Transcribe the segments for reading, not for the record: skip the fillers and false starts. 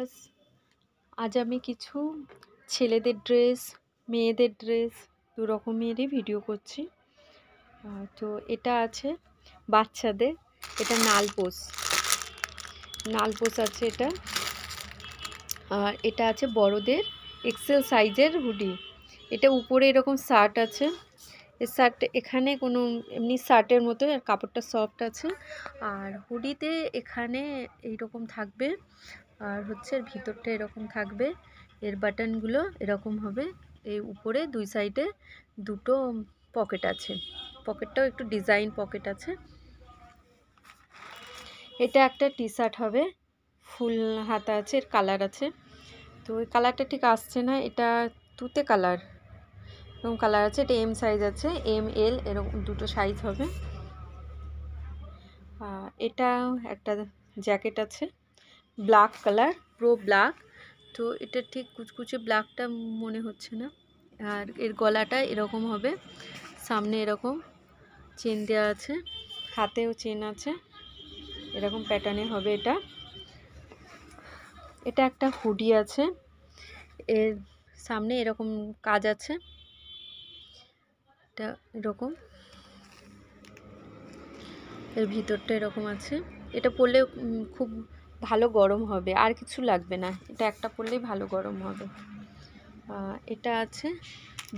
Viewers, আজ আমি কিছু ছেলেদের ড্রেস, মেয়েদের ড্রেস দু রকমেরই ভিডিও করছি। তো এটা আছে বাচ্চাদের, এটা নালপোস আছে এটা। আর এটা আছে বড়দের এক্সেল সাইজের হুডি। এটা উপরে এরকম শার্ট আছে, এই শার্ট এখানে কোনো এমনি শার্টের মতো, আর কাপড়টা সফট আছে। আর হুডিতে এখানে এইরকম থাকবে, আর হচ্ছে ভিতরটা এরকম থাকবে। এর বাটনগুলো এরকম হবে। এই উপরে দুই সাইডে দুটো পকেট আছে, পকেটটাও একটু ডিজাইন পকেট আছে। এটা একটা টি শার্ট হবে, ফুল হাতা আছে, এর কালার আছে। তো এই কালারটা ঠিক আসছে না, এটা তুতে কালার, এরকম কালার আছে। এটা এম সাইজ আছে, এম এল এরকম দুটো সাইজ হবে। এটা একটা জ্যাকেট আছে, ব্ল্যাক কালার, প্রো ব্ল্যাক। তো এটা ঠিক কুচকুচে ব্ল্যাকটা মনে হচ্ছে না। আর এর গলাটা এরকম হবে, সামনে এরকম চেন দেওয়া আছে, হাতেও চেন আছে, এরকম প্যাটার্নে হবে এটা। এটা একটা হুডি আছে, এর সামনে এরকম কাজ আছে, এটা এরকম, এর ভিতরটা এরকম আছে। এটা পরলে খুব ভালো গরম হবে, আর কিছু লাগবে না, এটা একটা পরলেই ভালো গরম হবে। এটা আছে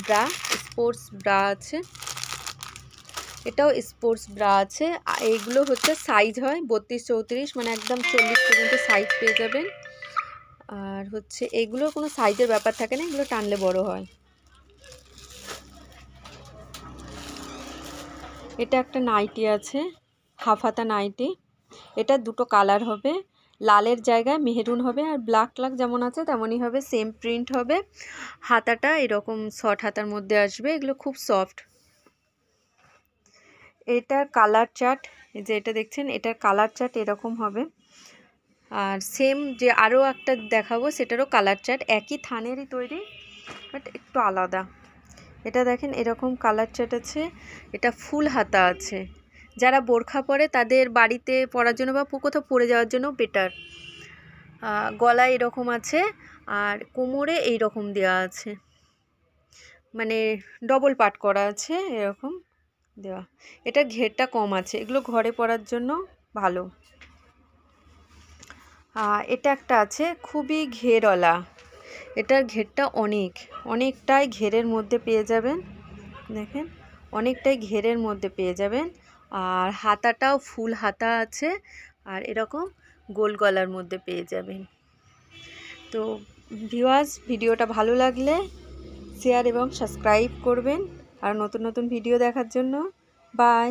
ব্রা, স্পোর্টস ব্রা আছে, এটাও স্পোর্টস ব্রা আছে। এইগুলো হচ্ছে সাইজ হয় 32-34, মানে একদম 40 পর্যন্ত সাইজ পেয়ে যাবেন। আর হচ্ছে এগুলোর কোনো সাইজের ব্যাপার থাকে না, এগুলো টানলে বড় হয়। এটা একটা নাইটি আছে, হাফ হাতা নাইটি। এটা দুটো কালার হবে, লালের জায়গায় মেহেরুন হবে, আর ব্ল্যাক যেমন আছে তেমনই হবে, সেম প্রিন্ট হবে। হাতাটা এরকম শর্ট হাতার মধ্যে আসবে, এগুলো খুব সফট। এটার কালার চার্ট, যে এটা দেখছেন, এটার কালার চার্ট এরকম হবে। আর সেম যে আরও একটা দেখাবো, সেটারও কালার চার্ট একই থানেরই তৈরি, বাট একটু আলাদা। এটা দেখেন এরকম কালার চার্ট আছে, এটা ফুল হাতা আছে। যারা বোরখা পরে তাদের বাড়িতে পরার জন্য বা কোথাও পরে যাওয়ার জন্য বেটার। গলায় এরকম আছে, আর কোমরে এই রকম দেওয়া আছে, মানে ডবল পাট করা আছে এরকম দেওয়া। এটা ঘেরটা কম আছে, এগুলো ঘরে পরার জন্য ভালো। এটা একটা আছে খুবই ঘেরওয়ালা, এটার ঘেরটা অনেকটাই ঘেরের মধ্যে পেয়ে যাবেন, দেখেন অনেকটাই ঘেরের মধ্যে পেয়ে যাবেন। আর হাতাটাও ফুল হাতা আছে, আর এরকম গোল গলার মধ্যে পেয়ে যাবেন। তো ভিউয়ার্স, ভিডিওটা ভালো লাগলে শেয়ার এবং সাবস্ক্রাইব করবেন, আর নতুন নতুন ভিডিও দেখার জন্য। বাই।